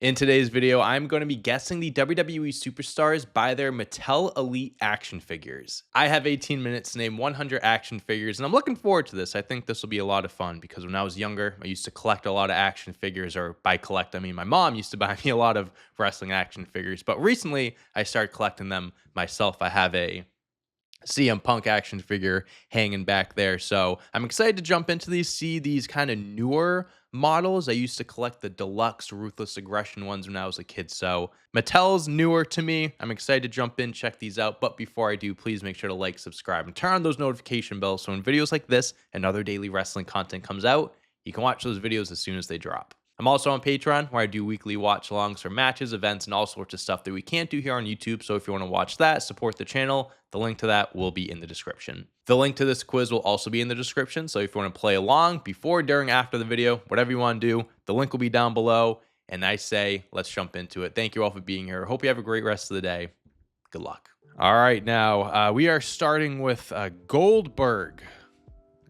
In today's video, I'm going to be guessing the WWE superstars by their Mattel Elite action figures. I have 18 minutes to name 100 action figures, and I'm looking forward to this. I think this will be a lot of fun because when I was younger, I used to collect a lot of action figures, or by collect, I mean my mom used to buy me a lot of wrestling action figures, but recently I started collecting them myself. I have a CM Punk action figure hanging back there. So I'm excited to jump into these, see these kind of newer models. I used to collect the deluxe Ruthless Aggression ones when I was a kid. So Mattel's newer to me. I'm excited to jump in, check these out. But before I do, please make sure to like, subscribe, and turn on those notification bells so when videos like this and other daily wrestling content comes out, you can watch those videos as soon as they drop. I'm also on Patreon where I do weekly watch alongs for matches, events, and all sorts of stuff that we can't do here on YouTube. So if you want to watch that, support the channel, the link to that will be in the description. The link to this quiz will also be in the description. So if you want to play along before, during, after the video, whatever you want to do, the link will be down below. And I say, let's jump into it. Thank you all for being here. Hope you have a great rest of the day. Good luck. All right, now we are starting with Goldberg.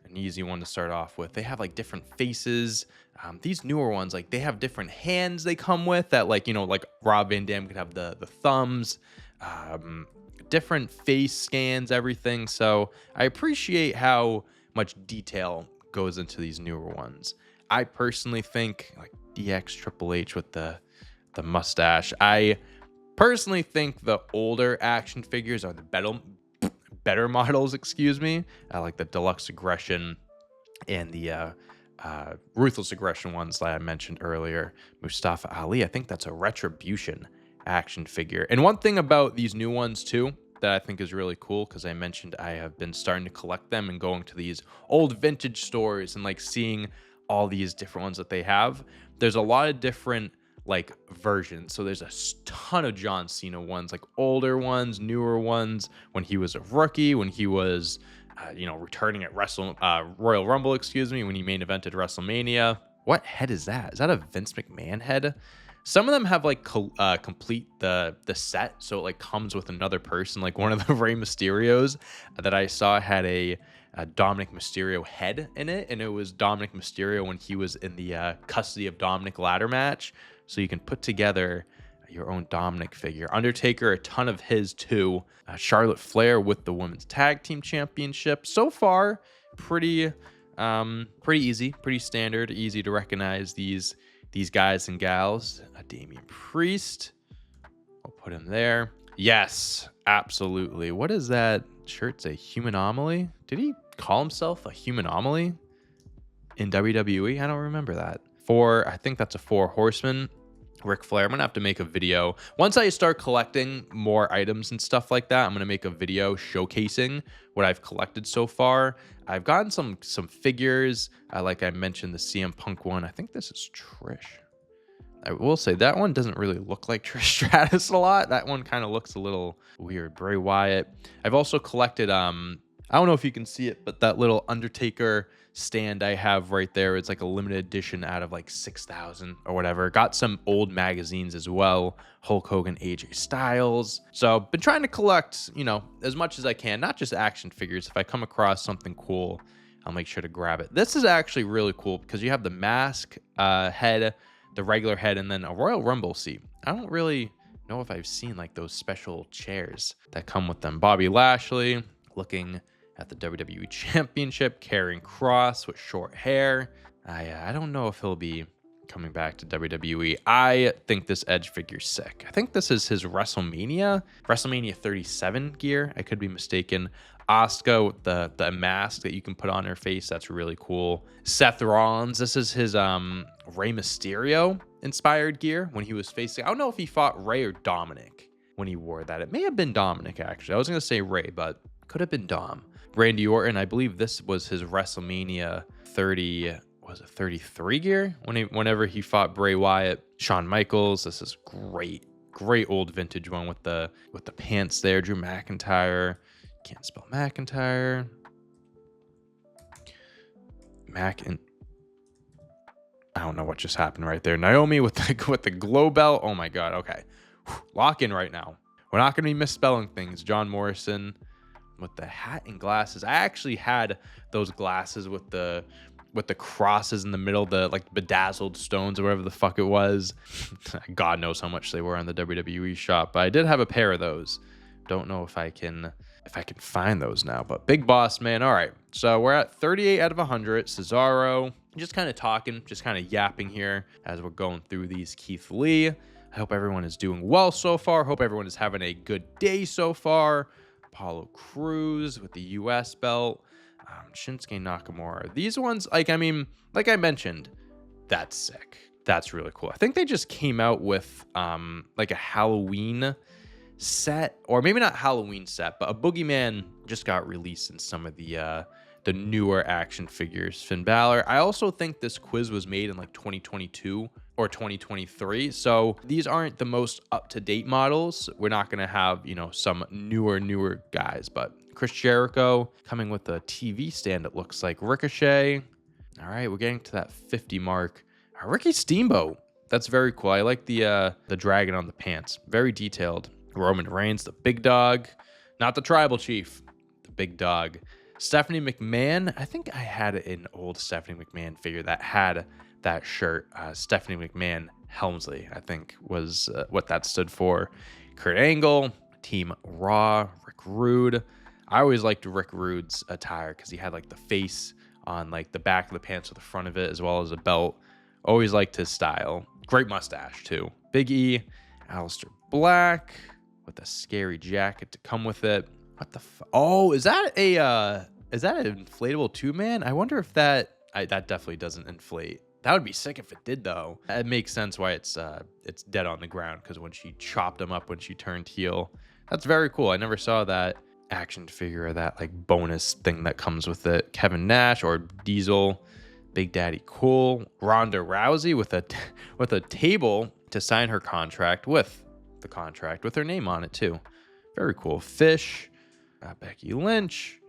An easy one to start off with. They have like different faces. These newer ones, like they have different hands they come with that, like, you know, like Rob Van Dam could have the thumbs, different face scans, everything. So I appreciate how much detail goes into these newer ones. I personally think like DX Triple H with the mustache. I personally think the older action figures are the better models, excuse me. I like the Deluxe Aggression and the Ruthless Aggression ones that I mentioned earlier. Mustafa Ali, I think that's a Retribution action figure. And one thing about these new ones too that I think is really cool, because I mentioned I have been starting to collect them and going to these old vintage stores and like seeing all these different ones that they have. There's a lot of different like versions. So there's a ton of John Cena ones, like older ones, newer ones, when he was a rookie, when he was returning at Royal Rumble, excuse me, when he main evented WrestleMania. What head is that? Is that a Vince McMahon head? Some of them have like complete the set, so it like comes with another person. Like one of the Rey Mysterios that I saw had a Dominic Mysterio head in it, and it was Dominic Mysterio when he was in the custody of Dominic ladder match. So you can put together your own Dominic figure. Undertaker, a ton of his too. Charlotte Flair with the Women's Tag Team Championship. So far, pretty easy, pretty standard, easy to recognize these guys and gals. Damian Priest, I'll put him there. Yes, absolutely. What is that shirt say? Human Anomaly? Did he call himself a Human Anomaly in WWE? I don't remember that. I think that's a 4 Horsemen. Ric Flair. I'm gonna have to make a video once I start collecting more items and stuff like that. I'm gonna make a video showcasing what I've collected so far. I've gotten some figures, like I mentioned the CM Punk one. I think this is Trish. I will say that one doesn't really look like Trish Stratus a lot. That one kind of looks a little weird. Bray Wyatt. I've also collected I don't know if you can see it, but that little Undertaker stand I have right there, it's like a limited edition out of like 6,000 or whatever. Got some old magazines as well. Hulk Hogan, AJ Styles. So been trying to collect, as much as I can, not just action figures. If I come across something cool, I'll make sure to grab it. This is actually really cool because you have the mask head, the regular head, and then a Royal Rumble seat. I don't really know if I've seen like those special chairs that come with them. Bobby Lashley looking at the WWE Championship, carrying Cross with short hair. I don't know if he'll be coming back to WWE. I think this Edge figure's sick. I think this is his WrestleMania 37 gear. I could be mistaken. Asuka with the mask that you can put on her face. That's really cool. Seth Rollins. This is his Rey Mysterio inspired gear when he was facing. I don't know if he fought Rey or Dominic when he wore that. It may have been Dominic, actually. I was going to say Rey, but could have been Dom. Randy Orton, I believe this was his WrestleMania 33 gear whenever he fought Bray Wyatt. Shawn Michaels, this is great old vintage one with the pants there. Drew McIntyre, can't spell McIntyre. I don't know what just happened right there. Naomi with the glow belt. Oh my god. Okay, lock in right now. We're not going to be misspelling things. John Morrison with the hat and glasses. I actually had those glasses with the with the crosses in the middle, the like bedazzled stones or whatever the fuck it was. God knows how much they were on the WWE shop, but I did have a pair of those. Don't know if I can find those now, but Big Boss Man. All right, so we're at 38 out of 100. Cesaro, just kind of talking, just kind of yapping here as we're going through these. Keith Lee, I hope everyone is doing well so far. Hope everyone is having a good day so far. Apollo Crews with the US belt. Shinsuke Nakamura. These ones, like, I mean, like I mentioned, that's sick. That's really cool. I think they just came out with like a Halloween set, or maybe not Halloween set, but a Boogeyman just got released in some of the newer action figures. Finn Balor. I also think this quiz was made in like 2022 or 2023, so these aren't the most up-to-date models. We're not gonna have, you know, some newer guys, but Chris Jericho coming with a TV stand, it looks like. Ricochet. All right, we're getting to that 50 mark. Ricky Steamboat. That's very cool. I like the dragon on the pants. Very detailed. Roman Reigns, the big dog. Not the tribal chief. The big dog. Stephanie McMahon. I think I had an old Stephanie McMahon figure that had that shirt. Stephanie McMahon Helmsley, I think, was what that stood for. Kurt Angle. Team Raw. Rick Rude. I always liked Rick Rude's attire because he had like the face on like the back of the pants or the front of it, as well as a belt. Always liked his style. Great mustache too. Big E, Aleister Black with a scary jacket to come with it. What the oh, is that an inflatable two-man? I wonder if that definitely doesn't inflate. That would be sick if it did, though. It makes sense why it's dead on the ground, because when she chopped him up when she turned heel. That's very cool. I never saw that action figure or that like bonus thing that comes with it. Kevin Nash or Diesel, Big Daddy Cool, Ronda Rousey with a table to sign her contract with her name on it too. Very cool. Fish, Becky Lynch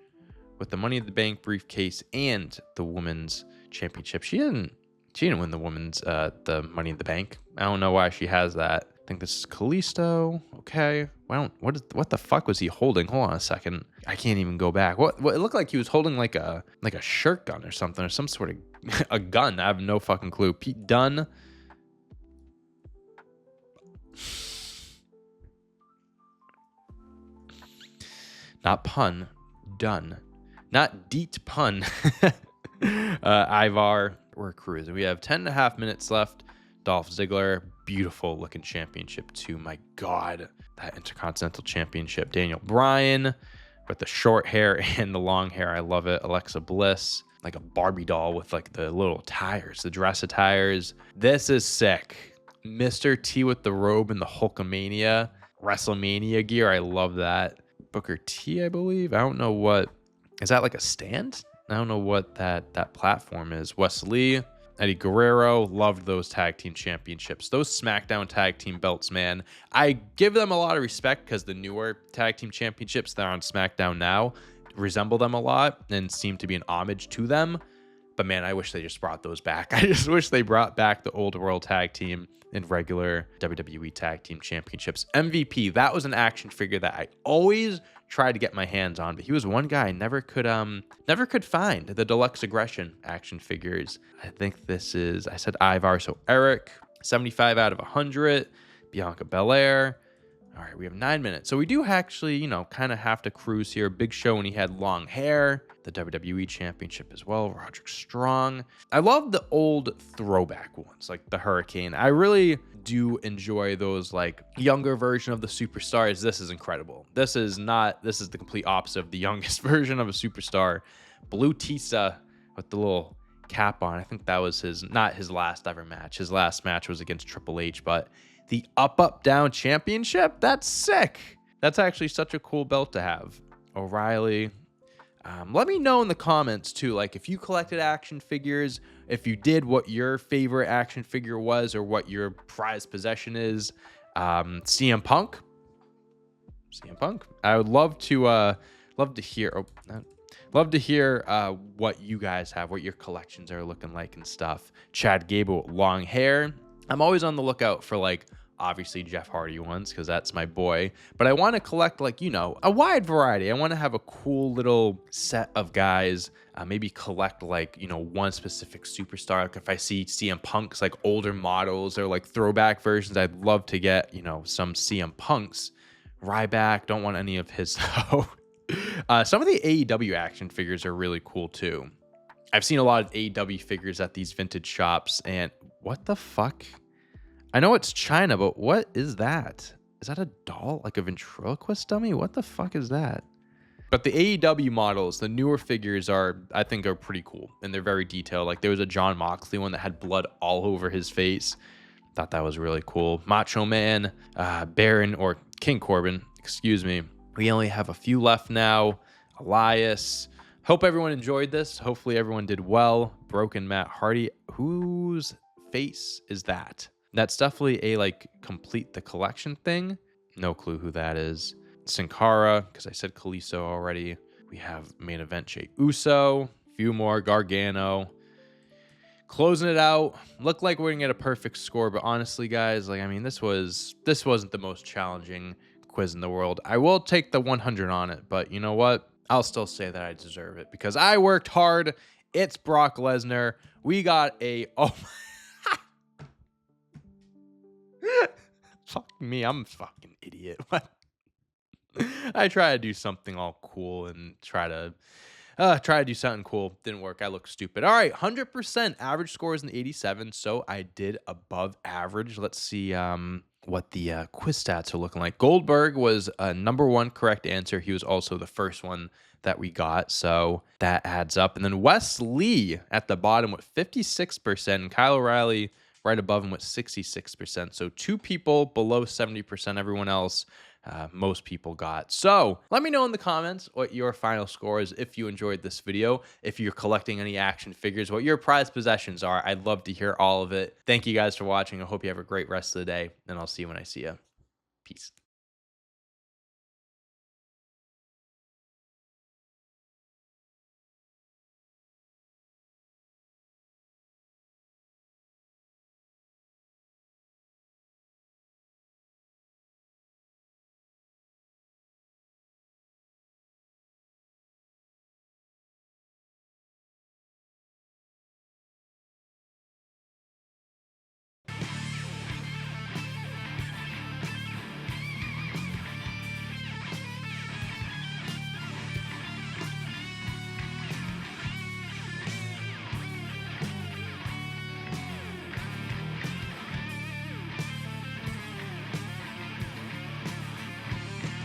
with the Money in the Bank briefcase and the women's championship. She didn't win the women's the Money in the Bank. I don't know why she has that. I think this is Kalisto. Okay. What the fuck was he holding? Hold on a second. I can't even go back. What it looked like he was holding like a shirt gun or something, or some sort of a gun. I have no fucking clue. Pete Dunne. Not pun. Dunn. Not deet pun. Ivar. We're cruising. We have 10.5 minutes left. Dolph Ziggler, beautiful looking championship too. My God, that Intercontinental Championship. Daniel Bryan with the short hair and the long hair. I love it. Alexa Bliss, like a Barbie doll with like the little tires, the dress attires. This is sick. Mr. T with the robe and the Hulkamania WrestleMania gear. I love that. Booker T, I believe. I don't know what is that, like a stand? I don't know what that platform is. Wes Lee, Eddie Guerrero, loved those tag team championships. Those SmackDown tag team belts, man. I give them a lot of respect because the newer tag team championships that are on SmackDown now resemble them a lot and seem to be an homage to them. But man, I wish they just brought those back. I just wish they brought back the old World Tag Team and regular WWE Tag Team Championships. MVP, that was an action figure that I always tried to get my hands on, but he was one guy I never could find. The Deluxe Aggression action figures. I think this is, I said Ivar, so Eric, 75 out of 100. Bianca Belair. All right, we have 9 minutes. So we do actually, kind of have to cruise here. Big Show when he had long hair. The WWE Championship as well. Roderick Strong. I love the old throwback ones, like the Hurricane. I really do enjoy those, like, younger version of the superstars. This is incredible. This is the complete opposite of the youngest version of a superstar. Blue Tisa with the little cap on. I think that was not his last ever match. His last match was against Triple H, but the up, down championship, that's sick. That's actually such a cool belt to have. O'Reilly. Let me know in the comments too, like if you collected action figures, if you did, what your favorite action figure was or what your prized possession is. CM Punk. I would love to hear what you guys have, what your collections are looking like and stuff. Chad Gable with long hair. I'm always on the lookout for like obviously Jeff Hardy ones because that's my boy. But I want to collect, like, you know, a wide variety. I want to have a cool little set of guys. Maybe collect, like, you know, one specific superstar. Like if I see CM Punk's like older models or like throwback versions, I'd love to get, you know, some CM Punk's. Ryback, don't want any of his though. Some of the AEW action figures are really cool too. I've seen a lot of AEW figures at these vintage shops, and what the fuck? I know it's China, but what is that? Is that a doll? Like a ventriloquist dummy? What the fuck is that? But the AEW models, the newer figures I think are pretty cool, and they're very detailed. Like there was a John Moxley one that had blood all over his face. Thought that was really cool. Macho Man, Baron, or King Corbin, excuse me. We only have a few left now. Elias. Hope everyone enjoyed this. Hopefully everyone did well. Broken Matt Hardy. Whose face is that? That's definitely a like complete the collection thing. No clue who that is. Sin Cara, because I said Kalisto already. We have main event Jey Uso. A few more. Gargano. Closing it out. Looked like we're gonna get a perfect score, but honestly, guys, like I mean, this wasn't the most challenging quiz in the world. I will take the 100 on it, but you know what? I'll still say that I deserve it because I worked hard. It's Brock Lesnar. We got a fuck me, I'm a fucking idiot. What? I try to do something all cool and try to do something cool. Didn't work. I look stupid. All right, 100% average score is an 87, so I did above average. Let's see what the quiz stats are looking like. Goldberg was number one correct answer. He was also the first one that we got, so that adds up. And then Wes Lee at the bottom with 56%, and Kyle O'Reilly right above him with 66%. So two people below 70%. Everyone else most people got. So let me know in the comments what your final score is if you enjoyed this video. If you're collecting any action figures, what your prized possessions are. I'd love to hear all of it. Thank you guys for watching. I hope you have a great rest of the day, and I'll see you when I see you. Peace.